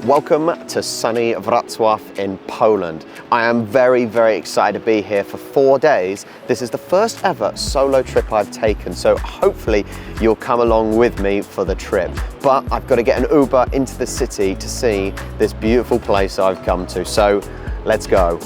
Welcome to sunny Wrocław in Poland. I am very, very excited to be here for 4 days. This is the first ever solo trip I've taken, so hopefully you'll come along with me for the trip. But I've got to get an Uber into the city to see this beautiful place I've come to, so let's go.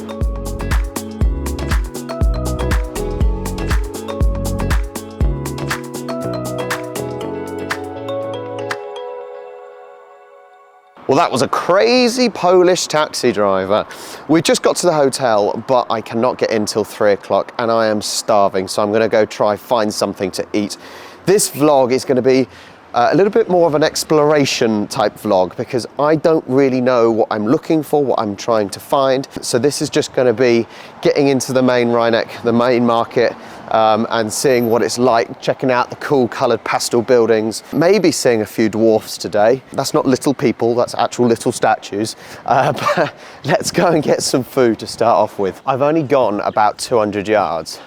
Well, that was a crazy Polish taxi driver. We just got to the hotel, but I cannot get in till 3 o'clock and I am starving, so I'm gonna go try find something to eat. This vlog is gonna be a little bit more of an exploration type vlog because I don't really know what I'm looking for, what I'm trying to find. So this is just gonna be getting into the main Rhineck, the main market, and seeing what it's like, checking out the cool coloured pastel buildings, maybe seeing a few dwarfs today. That's not little people, that's actual little statues. But let's go and get some food to start off with. I've only gone about 200 yards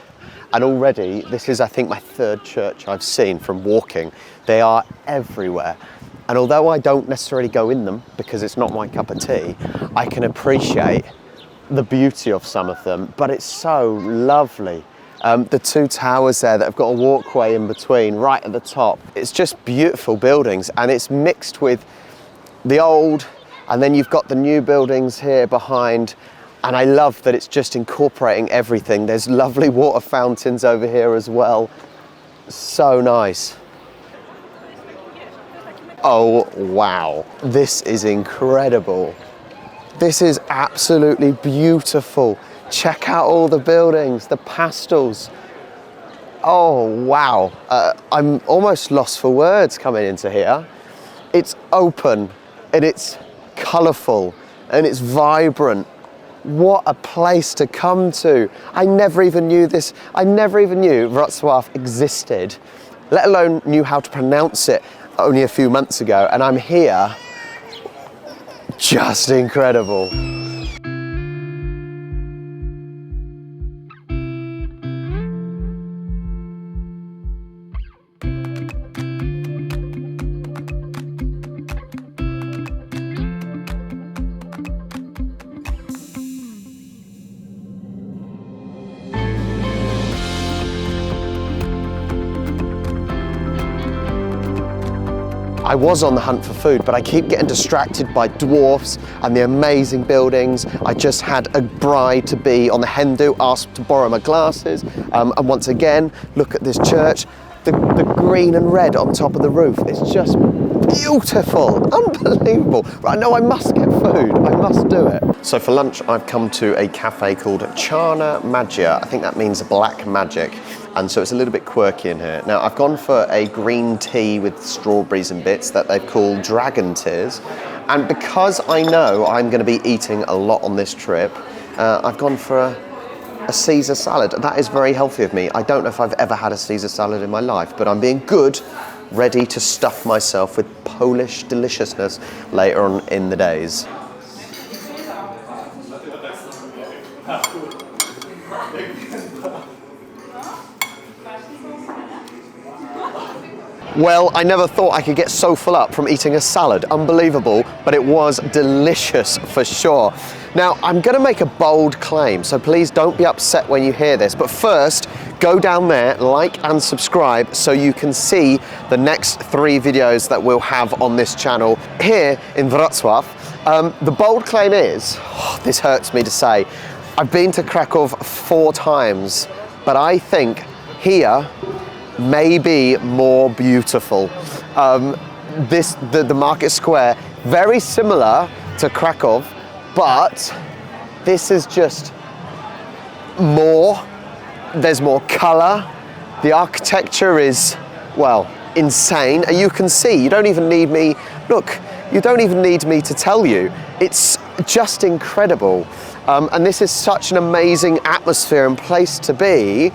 and already this is, I think, my third church I've seen from walking. They are everywhere. And although I don't necessarily go in them because it's not my cup of tea, I can appreciate the beauty of some of them, but it's so lovely. The two towers there that have got a walkway in between right at the top. It's just beautiful buildings and it's mixed with the old and then you've got the new buildings here behind, and I love that it's just incorporating everything. There's lovely water fountains over here as well. So nice. Oh wow, this is incredible. This is absolutely beautiful. Check out all the buildings, the pastels. Oh, wow. I'm almost lost for words coming into here. It's open and it's colourful and it's vibrant. What a place to come to. I never even knew Wrocław existed, let alone knew how to pronounce it only a few months ago. And I'm here, just incredible. I was on the hunt for food, but I keep getting distracted by dwarfs and the amazing buildings. I just had a bride-to-be on the hen do ask to borrow my glasses. And once again, look at this church. The green and red on top of the roof. It's just beautiful, unbelievable. Right, no, I must get food, I must do it. So for lunch, I've come to a cafe called Czarna Magia. I think that means black magic. And so it's a little bit quirky in here. Now, I've gone for a green tea with strawberries and bits that they've called Dragon Tears. And because I know I'm gonna be eating a lot on this trip, I've gone for a Caesar salad. That is very healthy of me. I don't know if I've ever had a Caesar salad in my life, but I'm being good, ready to stuff myself with Polish deliciousness later on in the days. Well, I never thought I could get so full up from eating a salad. Unbelievable, but it was delicious for sure. Now, I'm gonna make a bold claim, so please don't be upset when you hear this. But first, go down there, like and subscribe so you can see the next 3 videos that we'll have on this channel here in Wrocław. The bold claim is, this hurts me to say, I've been to Krakow 4 times, but I think here may be more beautiful. The market square, very similar to Krakow, but this is just more. There's more colour. The architecture is, well, insane. And you can see, you don't even need me, look, you don't even need me to tell you. It's just incredible. And this is such an amazing atmosphere and place to be.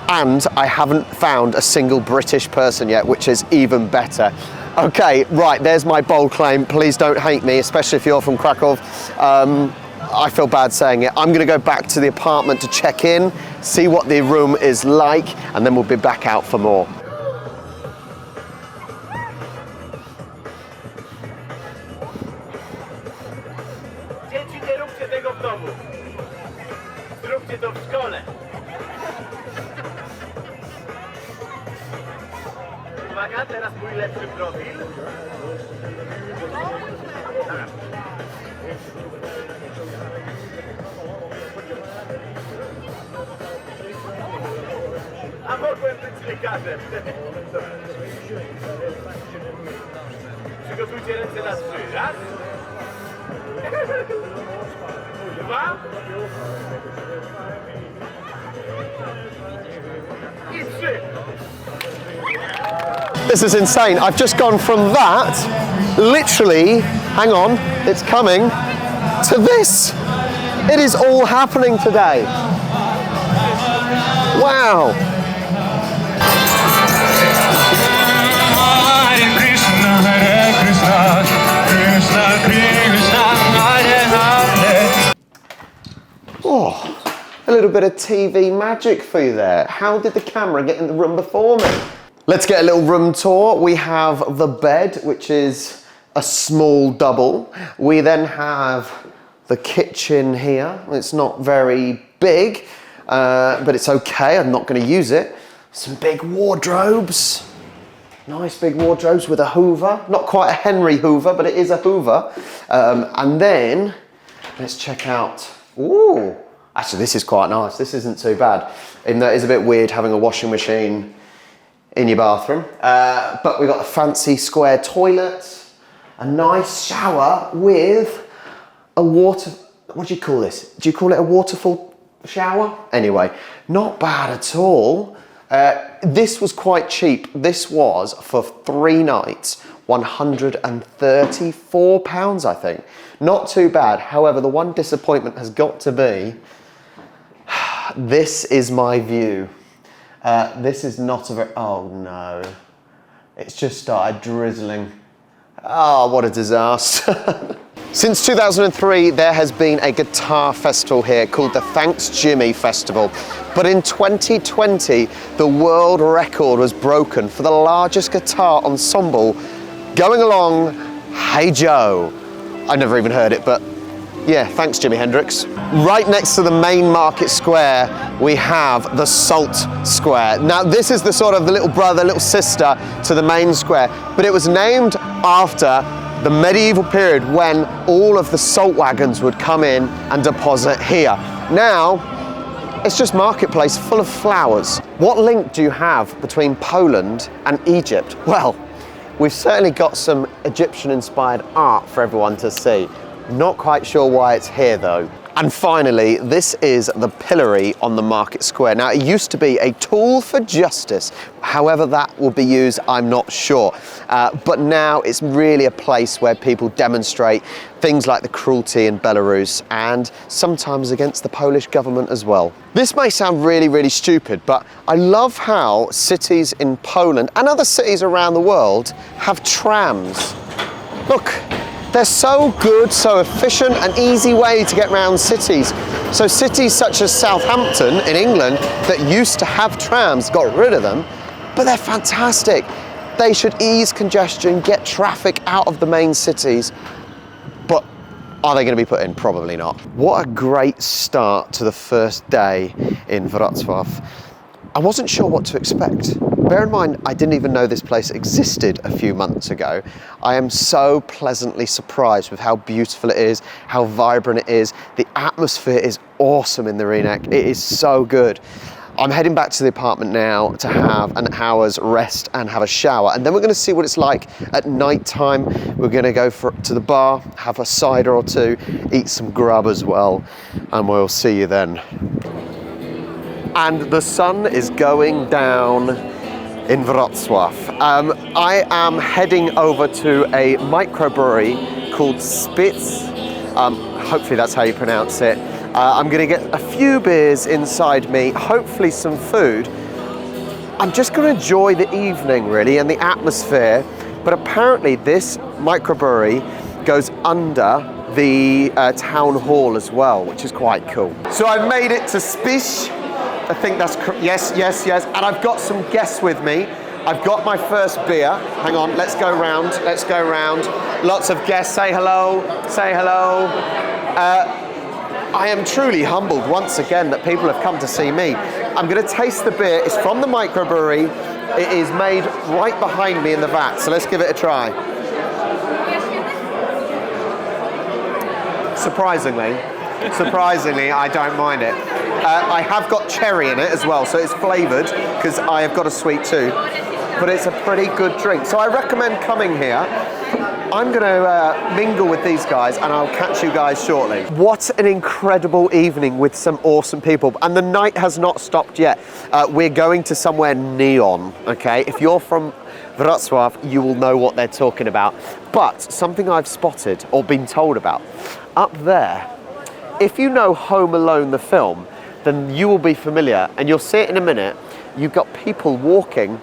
And I haven't found a single British person yet, which is even better. Okay, right, there's my bold claim. Please don't hate me, especially if you're from Krakow. I feel bad saying it. I'm gonna go back to the apartment to check in, see what the room is like, and then we'll be back out for more. domu. Zróbcie to w szkole. Uwaga, teraz mój lepszy profil. Dobra. A mogłem być lekarzem. Przygotujcie ręce na trzy. Raz. Dwa. I trzy. This is insane. I've just gone from that, literally, hang on, it's coming, to this. It is all happening today. Wow. Oh, a little bit of TV magic for you there. How did the camera get in the room before me? Let's get a little room tour. We have the bed, which is a small double. We then have the kitchen here. It's not very big, but it's okay. I'm not going to use it. Some big wardrobes. Nice big wardrobes with a Hoover. Not quite a Henry Hoover, but it is a Hoover. And then, let's check out, ooh, actually this is quite nice. This isn't too bad. Even though it is a bit weird having a washing machine in your bathroom. But we've got a fancy square toilet, a nice shower with a water, what do you call this? Do you call it a waterfall shower? Anyway, not bad at all. This was quite cheap. This was for 3 nights, £134, I think. Not too bad. However, the one disappointment has got to be, this is my view. This is not a very, oh no. It's just started drizzling. Oh, what a disaster. Since 2003, there has been a guitar festival here called the Thanks Jimmy Festival. But in 2020, the world record was broken for the largest guitar ensemble going along, Hey Joe. I never even heard it, but yeah, thanks Jimi Hendrix. Right next to the main market square, we have the Salt Square. Now this is the sort of the little brother, little sister to the main square, but it was named after the medieval period when all of the salt wagons would come in and deposit here. Now, it's just marketplace full of flowers. What link do you have between Poland and Egypt? Well, we've certainly got some Egyptian-inspired art for everyone to see. Not quite sure why it's here though. And finally, this is the pillory on the market square. Now, it used to be a tool for justice. However that will be used, I'm not sure. But now it's really a place where people demonstrate things like the cruelty in Belarus and sometimes against the Polish government as well. This may sound really, really stupid, but I love how cities in Poland and other cities around the world have trams. Look. They're so good, so efficient, an easy way to get around cities. So cities such as Southampton in England that used to have trams, got rid of them, but they're fantastic. They should ease congestion, get traffic out of the main cities. But are they going to be put in? Probably not. What a great start to the first day in Wrocław. I wasn't sure what to expect. Bear in mind, I didn't even know this place existed a few months ago. I am so pleasantly surprised with how beautiful it is, how vibrant it is. The atmosphere is awesome in the Rynek. It is so good. I'm heading back to the apartment now to have an hour's rest and have a shower. And then we're gonna see what it's like at night time. We're gonna go to the bar, have a cider or two, eat some grub as well, and we'll see you then. And the sun is going down in Wrocław. I am heading over to a microbrewery called Spitz. Hopefully that's how you pronounce it. I'm gonna get a few beers inside me, hopefully some food. I'm just gonna enjoy the evening really and the atmosphere, but apparently this microbrewery goes under the town hall as well, which is quite cool. So I've made it to Spitz. I think that's, yes. And I've got some guests with me. I've got my first beer. Hang on, let's go round. Lots of guests, say hello. I am truly humbled once again that people have come to see me. I'm going to taste the beer. It's from the microbrewery. It is made right behind me in the vat, so let's give it a try. Surprisingly, I don't mind it. I have got cherry in it as well, so it's flavoured because I have got a sweet tooth, but it's a pretty good drink. So I recommend coming here. I'm going to mingle with these guys and I'll catch you guys shortly. What an incredible evening with some awesome people. And the night has not stopped yet. We're going to somewhere neon, okay? If you're from Wrocław, you will know what they're talking about. But something I've spotted or been told about, up there, if you know Home Alone the film, then you will be familiar, and you'll see it in a minute. You've got people walking,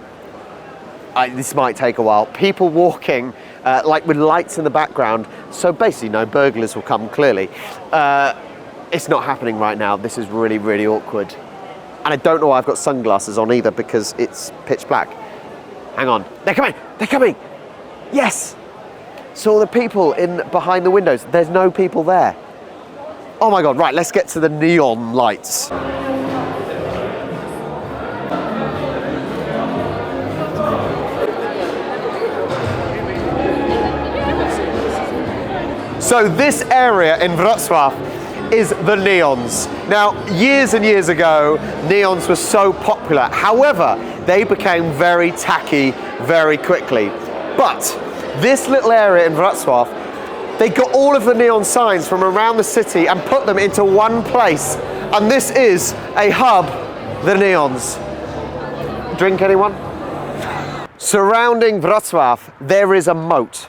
this might take a while, people walking like with lights in the background, so basically no burglars will come, clearly. It's not happening right now. This is really, really awkward. And I don't know why I've got sunglasses on either because it's pitch black. Hang on, they're coming! Yes! So the people behind the windows, there's no people there. Oh my God, right, let's get to the neon lights. So this area in Wrocław is the neons. Now, years and years ago, neons were so popular. However, they became very tacky very quickly. But this little area in Wrocław, they got all of the neon signs from around the city and put them into one place. And this is a hub, the neons. Drink, anyone? Surrounding Wrocław, there is a moat.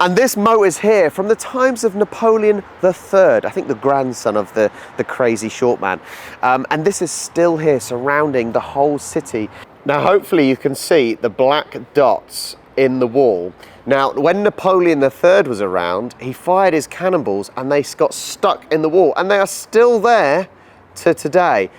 And this moat is here from the times of Napoleon III, I think the grandson of the crazy short man. And this is still here surrounding the whole city. Now, hopefully you can see the black dots in the wall. Now, when Napoleon III was around, he fired his cannonballs and they got stuck in the wall, and they are still there to today.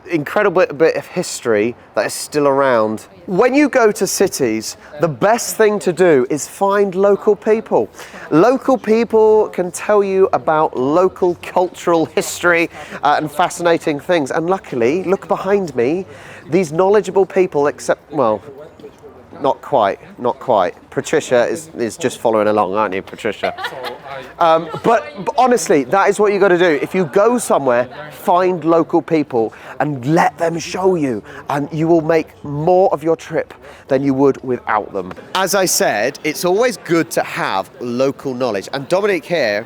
Incredible bit of history that is still around. When you go to cities, the best thing to do is find local people. Local people can tell you about local cultural history and fascinating things. And luckily, look behind me, these knowledgeable people, except, well, not quite. Patricia is just following along, aren't you, Patricia? But honestly, that is what you got to do. If you go somewhere, find local people and let them show you, and you will make more of your trip than you would without them. As I said, it's always good to have local knowledge. And Dominic here,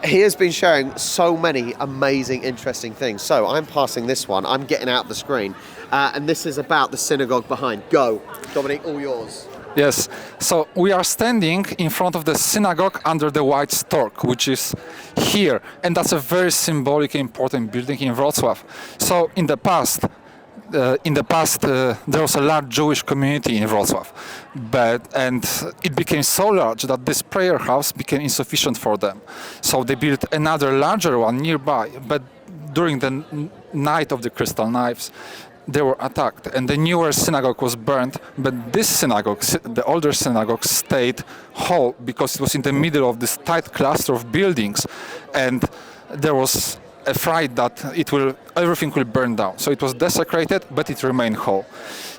he has been sharing so many amazing, interesting things. So I'm passing this one. I'm getting out the screen. And this is about the synagogue behind. Go. Dominic, all yours. Yes, so we are standing in front of the synagogue under the white stork, which is here. And that's a very symbolic, important building in Wrocław. So in the past, there was a large Jewish community in Wrocław, and it became so large that this prayer house became insufficient for them. So they built another larger one nearby, but during the night of the crystal knives, they were attacked and the newer synagogue was burned, but this synagogue, the older synagogue, stayed whole because it was in the middle of this tight cluster of buildings, and there was a fright that everything will burn down. So it was desecrated, but it remained whole.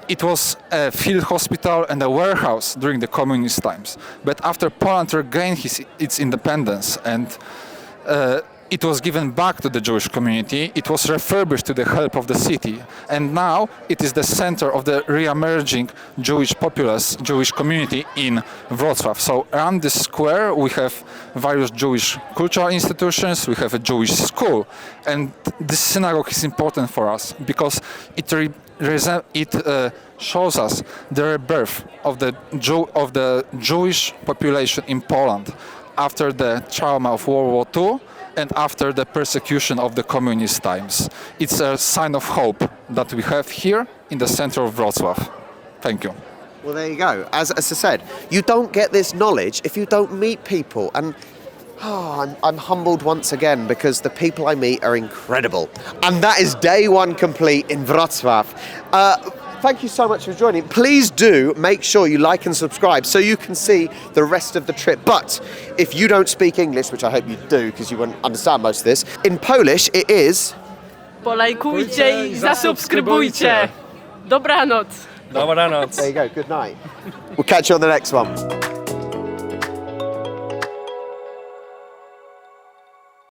It was a field hospital and a warehouse during the communist times. But after Poland regained its independence and it was given back to the Jewish community, it was refurbished to the help of the city. And now it is the center of the re-emerging Jewish populace, Jewish community in Wrocław. So around this square we have various Jewish cultural institutions, we have a Jewish school. And this synagogue is important for us because it shows us the rebirth of the Jewish population in Poland after the trauma of World War II and after the persecution of the communist times. It's a sign of hope that we have here in the center of Wrocław. Thank you. Well, there you go. As I said, you don't get this knowledge if you don't meet people. And I'm humbled once again because the people I meet are incredible. And that is day one complete in Wrocław. thank you so much for joining. Please do make sure you like and subscribe so you can see the rest of the trip. But if you don't speak English, which I hope you do because you wouldn't understand most of this, in Polish it is... Polajkujcie i zasubskrybujcie. Dobranoc. Dobranoc. There you go, good night. We'll catch you on the next one.